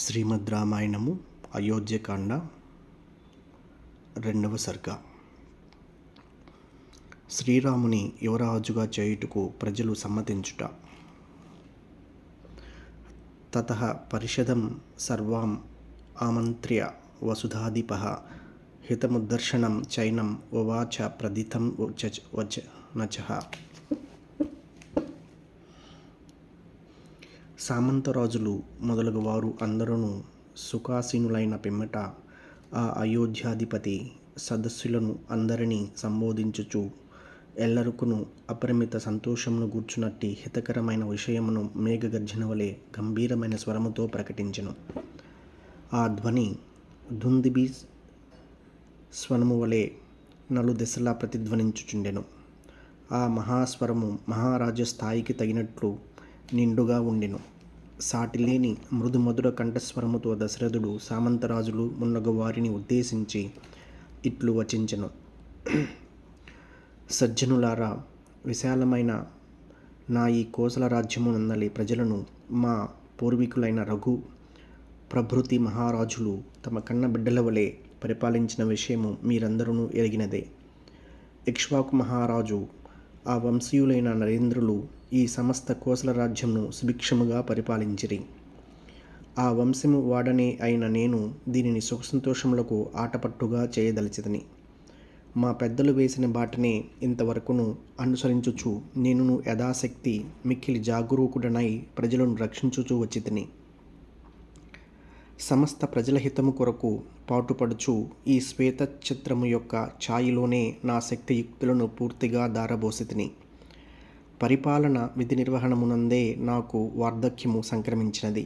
శ్రీమద్ రామాయణము అయోధ్యకాండ 2వ సర్గ. శ్రీరాముని యువరాజుగా చేయుటకు ప్రజలు సమ్మతించుట. తతః పరిషదం సర్వాం ఆమంత్ర్య వసుధాధిపః హితముద్దర్శనం చైనం ఉవాచ ప్రదితం వచనచః. సామంతరాజులు మొదలగు వారు అందరూ సుఖాసీనులైన పిమ్మట ఆ అయోధ్యాధిపతి సదస్సులను అందరినీ సంబోధించుచు ఎల్లరుకును అపరిమిత సంతోషమును గూర్చునట్టి హితకరమైన విషయమును మేఘగర్జన వలె గంభీరమైన స్వరముతో ప్రకటించెను. ఆ ధ్వని దుందుభి స్వనము వలె నలుదిశలా ప్రతిధ్వనించుచుండెను. ఆ మహాస్వరము మహారాజస్థాయికి తగినట్లు నిండుగా ఉండెను. సాటిలేని మృదుమధుర కంఠస్వరముతో దశరథుడు సామంతరాజులు మున్నగు వారిని ఉద్దేశించి ఇట్లు వచించెను. సజ్జనులారా, విశాలమైన నా ఈ కోసల రాజ్యము నందలి ప్రజలను మా పూర్వీకులైన రఘు ప్రభృతి మహారాజులు తమ కన్న బిడ్డల వలె పరిపాలించిన విషయము మీరందరూ ఎరిగినదే. ఇక్ష్వాకు మహారాజు ఆ వంశీయులైన నరేంద్రులు ఈ సమస్త కోసల రాజ్యంను సుభిక్షముగా పరిపాలించిరి. ఆ వంశము వాడనే అయిన నేను దీనిని సుఖసంతోషములకు ఆటపట్టుగా చేయదలిచితిని. మా పెద్దలు వేసిన బాటనే ఇంతవరకును అనుసరించుచు నేనును యథాశక్తి మిక్కిలి జాగరూకుడనై ప్రజలను రక్షించుచూ వచ్చితిని. సమస్త ప్రజల హితము కొరకు పాటుపడుచు ఈ శ్వేత చిత్రము యొక్క ఛాయిలోనే నా శక్తియుక్తులను పూర్తిగా దారబోసితిని. పరిపాలన విధి నిర్వహణమునందే నాకు వార్ధక్యము సంక్రమించినది.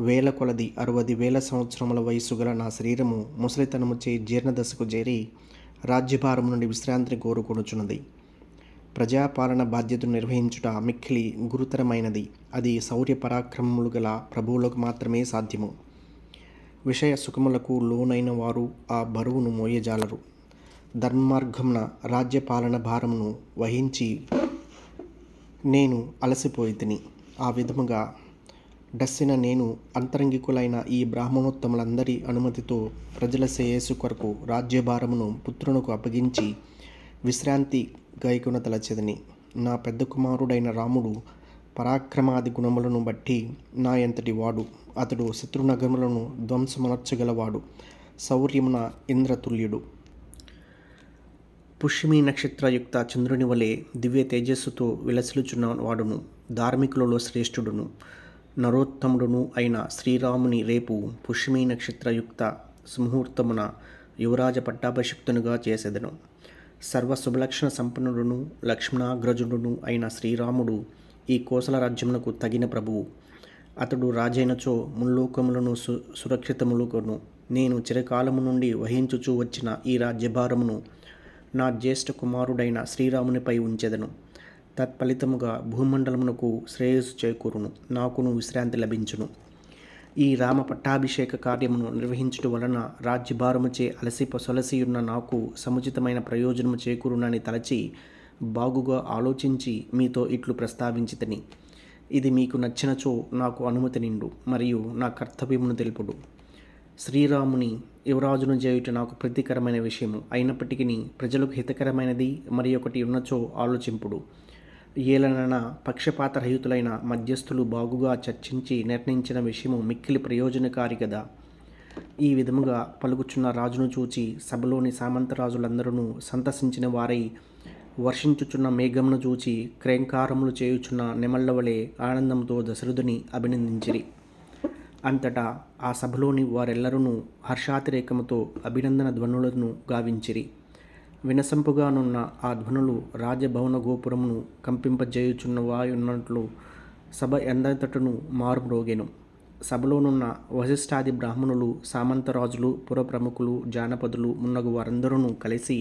వేల కొలది 60,000 సంవత్సరముల వయసు గల నా శరీరము ముసలితనముచే జీర్ణదశకు చేరి రాజ్యభారము నుండి విశ్రాంతిని కోరుకొనుచున్నది. ప్రజాపాలన బాధ్యతను నిర్వహించుట మిక్కిలి గురుతరమైనది. అది శౌర్య పరాక్రమములు గల ప్రభువులకు మాత్రమే సాధ్యము. విషయ సుఖములకు లోనైన వారు ఆ బరువును మోయజాలరు. ధర్మార్గమున రాజ్యపాలన భారమును వహించి నేను అలసిపోయితిని. ఆ విధముగా డస్సిన నేను అంతరంగికులైన ఈ బ్రాహ్మణోత్తములందరి అనుమతితో ప్రజల శ్రేయస్సు కొరకు రాజ్యభారమును పుత్రునకు అప్పగించి విశ్రాంతి గైకొన తలచెదిని. నా పెద్ద కుమారుడైన రాముడు పరాక్రమాది గుణములను బట్టి నా ఎంతటి వాడు. అతడు శత్రునగములను ధ్వంసమునర్చగలవాడు. శౌర్యమున ఇంద్రతుల్యుడు. పుష్యమి నక్షత్రయుక్త చంద్రుని వలె దివ్య తేజస్సుతో విలసిల్లుచున్న వాడును. ధార్మికులలో శ్రేష్ఠుడును నరోత్తముడును అయిన శ్రీరాముని రేపు పుష్యమి నక్షత్రయుక్త సుముహూర్తమున యువరాజ పట్టాభిషిక్తునిగా చేసెదను. సర్వ శుభలక్షణ సంపన్నుడును లక్ష్మణాగ్రజుడును అయిన శ్రీరాముడు ఈ కోసల రాజ్యమునకు తగిన ప్రభువు. అతడు రాజైనచో ముల్లోకములను సురక్షితములుకొను. నేను చిరకాలము నుండి వహించుచూ వచ్చిన ఈ రాజ్యభారమును నా జ్యేష్ఠ కుమారుడైన శ్రీరామునిపై ఉంచెదను. తత్ఫలితముగా భూమండలమునకు శ్రేయస్సు చేకూరును, నాకును విశ్రాంతి లభించును. ఈ రామ పట్టాభిషేక కార్యమును నిర్వహించుట వలన రాజ్యభారముచే సొలసియున్న నాకు సముచితమైన ప్రయోజనము చేకూరునని తలచి బాగుగా ఆలోచించి మీతో ఇట్లు ప్రస్తావించితిని. ఇది మీకు నచ్చినచో నాకు అనుమతి నిండు మరియు నా కర్తవ్యమును తెలుపుడు. శ్రీరాముని యువరాజును చేయుట నాకు ప్రీతికరమైన విషయము అయినప్పటికీ ప్రజలకు హితకరమైనది మరి ఒకటి ఉన్నచో ఆలోచింపుడు. ఏలనన పక్షపాతరహితులైన మధ్యస్థులు బాగుగా చర్చించి నిర్ణయించిన విషయము మిక్కిలి ప్రయోజనకారి కదా. ఈ విధముగా పలుకుచున్న రాజును చూచి సభలోని సామంతరాజులందరూ సంతసించిన వారై వర్షించుచున్న మేఘమును చూచి క్రేంకారములు చేయుచున్న నెమళ్ల వలె ఆనందంతో దశరథుని అభినందించిరి. అంతటా ఆ సభలోని వారెల్లరూ హర్షాతిరేకముతో అభినందన ధ్వనులను గావించిరి. వినసంపుగానున్న ఆ ధ్వనులు రాజభవన గోపురమును కంపింపజేయుచున్న వాయున్నట్లు సభ ఎంతటను మారుమ్రోగెను. సభలోనున్న వశిష్ఠాది బ్రాహ్మణులు, సామంతరాజులు, పురప్రముఖులు, జానపదులు మున్నగు వారందరూ కలిసి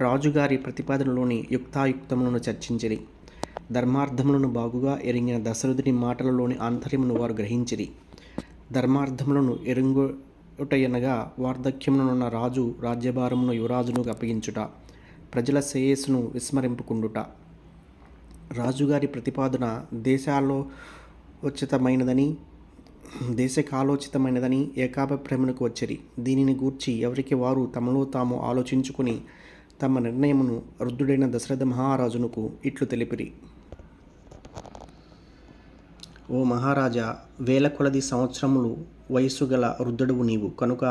రాజుగారి ప్రతిపాదనలోని యుక్తాయుక్తములను చర్చించిరి. ధర్మార్థములను బాగుగా ఎరిగిన దశరథుని మాటలలోని ఆంతర్యమును వారు గ్రహించిరి. ధర్మార్థములను ఎరుంగుటయనగా వార్ధక్యమునున్న రాజు రాజ్యభారమును యువరాజును అప్పగించుట, ప్రజల శ్రేయస్సును విస్మరింపుకుండుట. రాజుగారి ప్రతిపాదన దేశాలోచితమైనదని దేశకాలోచితమైనదని ఏకాభిప్రాయమునకు వచ్చిరి. దీనిని గూర్చి ఎవరికి వారు తమలో తాము ఆలోచించుకుని తమ నిర్ణయమును వృద్ధుడైన దశరథ మహారాజునకు ఇట్లు తెలిపిరి. ఓ మహారాజా, వేల కొలది సంవత్సరములు వయస్సు గల వృద్ధుడువు నీవు కనుక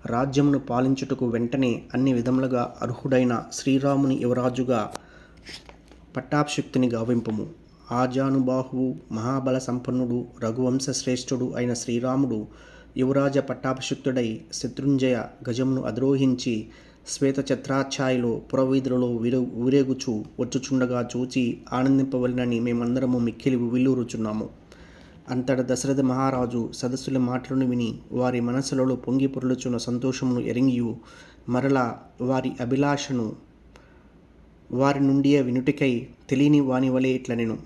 రాజ్యమును పాలించుటకు వెంటనే అన్ని విధములుగా అర్హుడైన శ్రీరాముని యువరాజుగా పట్టాభిషిక్తుని గావింపుము. ఆజానుబాహువు, మహాబల సంపన్నుడు, రఘువంశ శ్రేష్ఠుడు అయిన శ్రీరాముడు యువరాజ పట్టాభిషిక్తుడై శత్రుంజయ గజమును అధిరోహించి శ్వేతఛత్రాఛాయలో పురవీధులలో ఊరేగుచు వచ్చుచుండగా చూచి ఆనందింపవలనని మేమందరము మిక్కిలి విల్లురుచున్నాము. అంతట దశరథ మహారాజు సదస్సుల మాటలను విని వారి మనసులలో పొంగి పొర్లుచున్న సంతోషమును ఎరింగియు మరలా వారి అభిలాషను వారి నుండియే వినుటికై తెలియని వాని వలె ఇట్లనెను.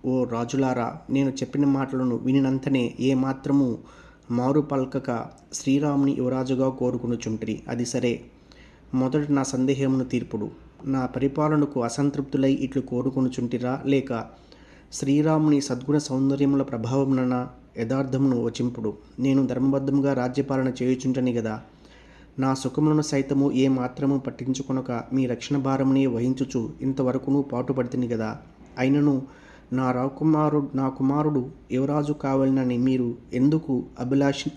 ఓ రాజులారా, నేను చెప్పిన మాటలను వినినంతనే ఏమాత్రము మారు పల్కక శ్రీరాముని యువరాజుగా కోరుకునుచుంటిరి. అది సరే, మొదట నా సందేహమును తీర్పుడు. నా పరిపాలనకు అసంతృప్తులై ఇట్లు కోరుకునుచుంటిరా, లేక శ్రీరాముని సద్గుణ సౌందర్యముల ప్రభావమున యథార్థమును వచింపుడు. నేను ధర్మబద్ధముగా రాజ్యపాలన చేయుచుంటని గదా. నా సుఖములను సైతము ఏ మాత్రము పట్టించుకొనక మీ రక్షణ భారమునే వహించుచు ఇంతవరకును పాటుపడితిని గదా. అయినను నా కుమారుడు యువరాజు కావాలని మీరు ఎందుకు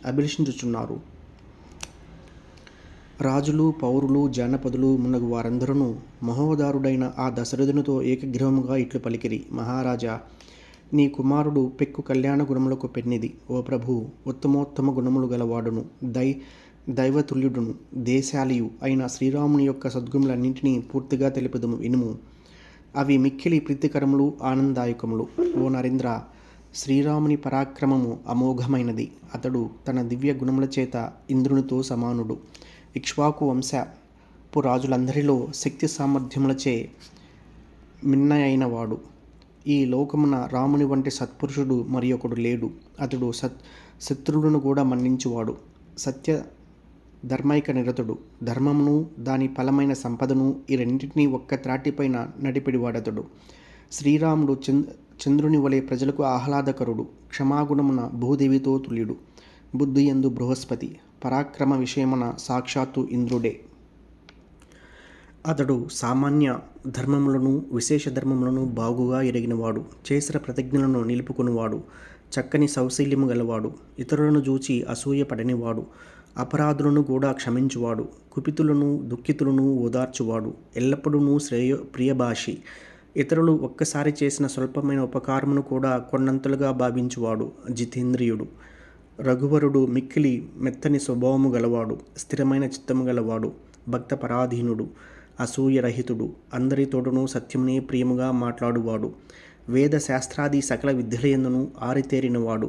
అభిలషించుచున్నారు? రాజులు, పౌరులు, జానపదులు మున్నగు వారందరూ మహోదారుడైన ఆ దశరథునితో ఏకగ్రీవముగా ఇట్లు పలికిరి. మహారాజా, నీ కుమారుడు పెక్కు కళ్యాణ గుణములకు పెన్నిది. ఓ ప్రభు, ఉత్తమోత్తమ గుణములు గలవాడును, దైవతుల్యుడును, దేశాలియు అయిన శ్రీరాముని యొక్క సద్గుణములన్నింటినీ పూర్తిగా తెలుపుదము వినుము. అవి మిక్కిలి ప్రీతికరములు, ఆనందదాయకములు. ఓ నరేంద్ర, శ్రీరాముని పరాక్రమము అమోఘమైనది. అతడు తన దివ్య గుణముల చేత ఇంద్రునితో సమానుడు. ఇక్ష్వాకు వంశపు రాజులందరిలో శక్తి సామర్థ్యములచే మిన్నయైనవాడు. ఈ లోకమున రాముని వంటి సత్పురుషుడు మరి ఒకడు లేడు. అతడు శత్రువులను కూడా మన్నించువాడు. సత్య ధర్మైక నిరతుడు. ధర్మమును దాని ఫలమైన సంపదను ఈ రెండింటినీ ఒక్క త్రాటిపైన నడిపిడివాడతడు. శ్రీరాముడు చంద్రుని వలె ప్రజలకు ఆహ్లాదకరుడు. క్షమాగుణమున భూదేవితో తుల్యుడు. బుద్ధి యందు బృహస్పతి. పరాక్రమ విషయమున సాక్షాత్తు ఇంద్రుడే. అతడు సామాన్య ధర్మములను విశేష ధర్మములను బాగుగా ఎరిగినవాడు. చేసిన ప్రతిజ్ఞలను నిలుపుకునివాడు. చక్కని సౌశల్యము గలవాడు. ఇతరులను చూచి అసూయ పడనివాడు. అపరాధులను కూడా క్షమించువాడు. కుపితులను దుఃఖితులను ఓదార్చువాడు. ఎల్లప్పుడూ ప్రియభాషి. ఇతరులు ఒక్కసారి చేసిన స్వల్పమైన ఉపకారమును కూడా కొన్నంతలుగా భావించువాడు. జితేంద్రియుడు. రఘువరుడు మిక్కిలి మెత్తని స్వభావము గలవాడు. స్థిరమైన చిత్తము గలవాడు. భక్త పరాధీనుడు. అసూయరహితుడు. అందరితోడును సత్యమునే ప్రియముగా మాట్లాడువాడు. వేద శాస్త్రాది సకల విద్యలయందును ఆరితేరినవాడు.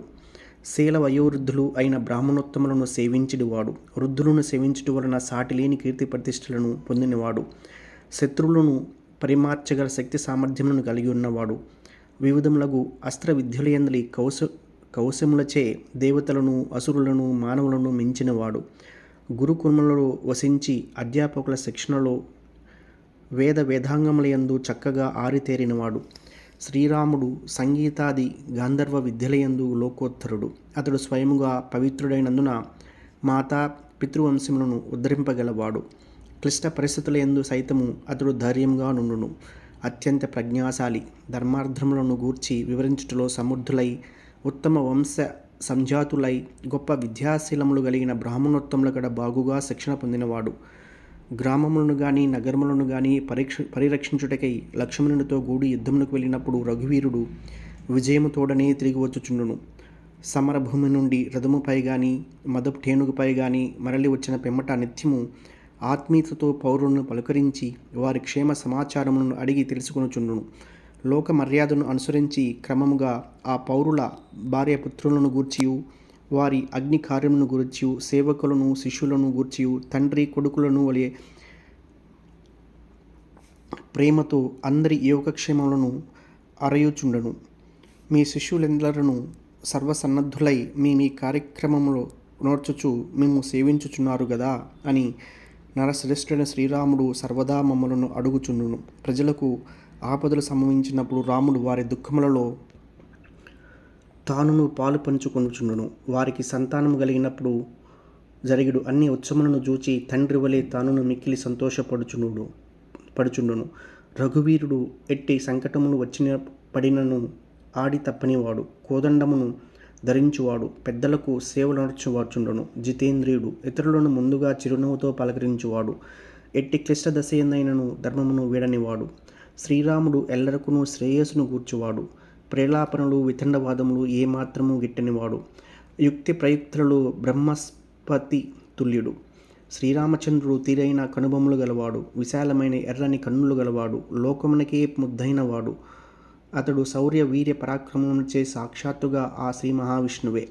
శీల వయోవృద్ధులు అయిన బ్రాహ్మణోత్తములను సేవించుడివాడు. వృద్ధులను సేవించుట వలన సాటిలేని కీర్తి ప్రతిష్టలను పొందినవాడు. శత్రువులను పరిమార్చగల శక్తి సామర్థ్యములను కలిగి ఉన్నవాడు. వివిధములగు అస్త్ర విద్యలయందలి కౌశములచే దేవతలను, అసురులను, మానవులను మించినవాడు. గురుకులములలో వసించి అధ్యాపకుల శిక్షణలో వేదాంగములయందు చక్కగా ఆరితేరినవాడు. శ్రీరాముడు సంగీతాది గాంధర్వ విద్యలయందు లోకోత్తరుడు. అతడు స్వయముగా పవిత్రుడైనందున మాతా పితృవంశములను ఉద్ధరింపగలవాడు. క్లిష్ట పరిస్థితులయందు సైతము అతడు ధైర్యంగా నుండును. అత్యంత ప్రజ్ఞాశాలి. ధర్మార్థములను గూర్చి వివరించుటలో సమర్థులై, ఉత్తమ వంశ సంజాతులై, గొప్ప విద్యాశీలములు కలిగిన బ్రాహ్మణోత్తముల కడ బాగుగా శిక్షణ పొందినవాడు. గ్రామములను గాని నగరములను గాని పరిరక్షించుటకై లక్ష్మణునితో గూడి యుద్ధమునకు వెళ్ళినప్పుడు రఘువీరుడు విజయముతోడనే తిరిగి వచ్చుచుండును. సమరభూమి నుండి రథముపై గాని మదపు టేనుగుపై గాని మరలి వచ్చిన పిమ్మట నిత్యము ఆత్మీయతతో పౌరులను పలుకరించి వారి క్షేమ సమాచారములను అడిగి తెలుసుకొనుచుండును. లోక మర్యాదను అనుసరించి క్రమముగా ఆ పౌరుల భార్యపుత్రులను గూర్చియు వారి అగ్ని కార్యములను గురించి, సేవకులను శిష్యులను గూర్చి తండ్రి కొడుకులను వలె ప్రేమతో అందరి యోగక్షేమములను అరయుచుండను. మీ శిష్యులెందరూ సర్వసన్నద్ధులై మీ కార్యక్రమములో నోర్చుచు మేము సేవించుచున్నారు గదా అని నరశ్రేష్ఠుడైన శ్రీరాముడు సర్వదా మమ్మలను అడుగుచుండును. ప్రజలకు ఆపదలు సంభవించినప్పుడు రాముడు వారి దుఃఖములలో తానును పాలు పంచుకొనుచుండును. వారికి సంతానము కలిగినప్పుడు జరిగిడు అన్ని ఉత్సవములను చూచి తండ్రి వలె తానును మిక్కిలి పడుచుండును. రఘువీరుడు ఎట్టి సంకటములు వచ్చిన పడినను ఆడి తప్పనివాడు. కోదండమును ధరించువాడు. పెద్దలకు సేవలు నడుచువాచుండును. జితేంద్రియుడు. ఇతరులను ముందుగా చిరునవ్వుతో పలకరించువాడు. ఎట్టి క్లిష్ట దశయందైనను ధర్మమును వీడనివాడు. శ్రీరాముడు ఎల్లరకును శ్రేయస్సును గూర్చువాడు. ప్రేలాపనలు వితండవాదములు ఏమాత్రము గిట్టనివాడు. యుక్తి ప్రయుక్తులలో బ్రహ్మస్పతి తుల్యుడు. శ్రీరామచంద్రుడు తీరైన కనుబొమ్మలు గలవాడు. విశాలమైన ఎర్రని కన్నులు గలవాడు. లోకమునకే ముద్దైన వాడు. అతడు శౌర్య వీర్య పరాక్రమములచే సాక్షాత్తుగా ఆ శ్రీ మహావిష్ణువే.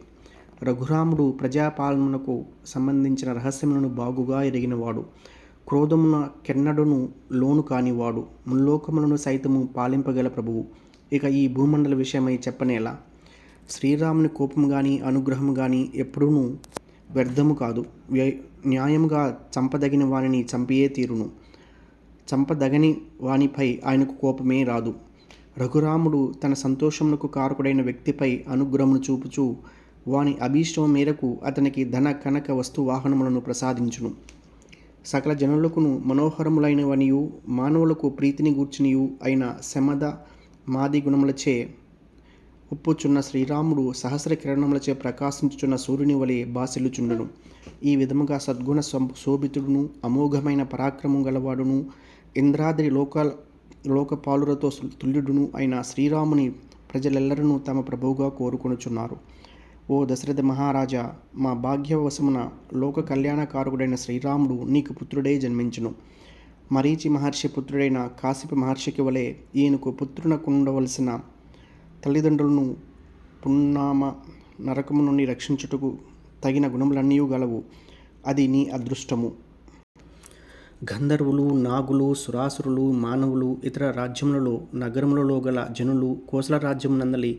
రఘురాముడు ప్రజాపాలనకు సంబంధించిన రహస్యములను బాగుగా ఎరిగినవాడు. క్రోధమున కెన్నడును లోను కానివాడు. ముల్లోకములను సైతము పాలింపగల ప్రభువు. ఇక ఈ భూమండల విషయమై చెప్పనేలా. శ్రీరాముని కోపము గాని అనుగ్రహము గాని ఎప్పుడూనూ వ్యర్థము కాదు. న్యాయముగా చంపదగిన వానిని చంపియే తీరును. చంపదగని వానిపై ఆయనకు కోపమే రాదు. రఘురాముడు తన సంతోషమునకు కారకుడైన వ్యక్తిపై అనుగ్రహమును చూపుచూ వాని అభీష్టం మేరకు అతనికి ధన కనక వస్తు వాహనములను ప్రసాదించును. సకల జనులకును మనోహరములైనవనియు మానవులకు ప్రీతిని గూర్చినియు అయిన శమద మాది గుణములచే ఉప్పుచున్న శ్రీరాముడు సహస్ర కిరణములచే ప్రకాశించుచున్న సూర్యుని వలె బాసిల్లుచుండును. ఈ విధముగా సద్గుణ శోభితుడును అమోఘమైన పరాక్రమం గలవాడును ఇంద్రాద్రి లోకపాలులతో తుల్యుడును అయిన శ్రీరాముని ప్రజలెల్లరూ తమ ప్రభువుగా కోరుకొనుచున్నారు. ఓ దశరథ మహారాజా, మా భాగ్యవశమున లోక కళ్యాణకారకుడైన శ్రీరాముడు నీకు పుత్రుడై జన్మించును. మరీచి మహర్షి పుత్రుడైన కాశ్యప మహర్షికి వలె ఈయనకు పుత్రునకుండవలసిన తల్లిదండ్రులను పున్నామ నరకము నుండి రక్షించుటకు తగిన గుణములన్నీ గలవు. అది నీ అదృష్టము. గంధర్వులు, నాగులు, సురాసురులు, మానవులు, ఇతర రాజ్యములలో నగరములలో గల జనులు, కోసల రాజ్యమునందలి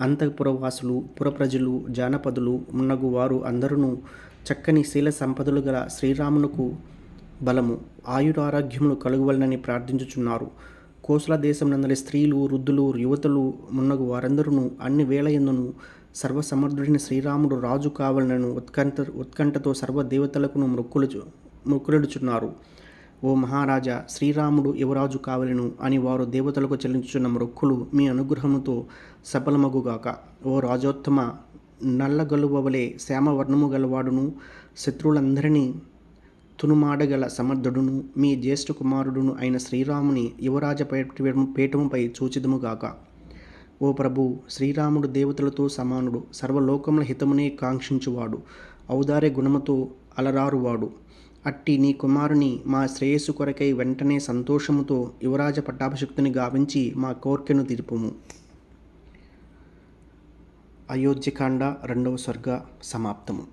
అంతఃపురవాసులు, పురప్రజలు, జానపదులు మున్నగు వారు అందరూ చక్కని శీల సంపదలు గల శ్రీరామునకు బలము, ఆయురారోగ్యములు కలుగువలనని ప్రార్థించుచున్నారు. కోసల దేశమునందలి స్త్రీలు, వృద్ధులు, యువతులు మున్నగు వారందరూ అన్ని వేళయందును సర్వసమర్థుడైన శ్రీరాముడు రాజు కావాలనను ఉత్కంఠతో సర్వదేవతలకును మొక్కులుచున్నారు. ఓ మహారాజా, శ్రీరాముడు యువరాజు కావలెను అని వారు దేవతలకు చెల్లించుచున్న మొక్కులు మీ అనుగ్రహముతో సఫలమగుగాక. ఓ రాజోత్తమ, నల్లగలువవలే శ్యామవర్ణము గలవాడును శత్రువులందరినీ తునుమాడగల సమర్థుడును మీ జ్యేష్ఠ కుమారుడును అయిన శ్రీరాముని యువరాజ పీఠముపై చూచిదముగాక. ఓ ప్రభు, శ్రీరాముడు దేవతలతో సమానుడు. సర్వలోకముల హితమునే కాంక్షించువాడు. ఔదార్య గుణముతో అలరారువాడు. అట్టి నీ కుమారుని మా శ్రేయస్సు కొరకై వెంటనే సంతోషముతో యువరాజ పట్టాభిషిక్తుని గావించి మా కోర్కెను తీర్పుము. అయోధ్యకాండ 2వ సర్గ సమాప్తము.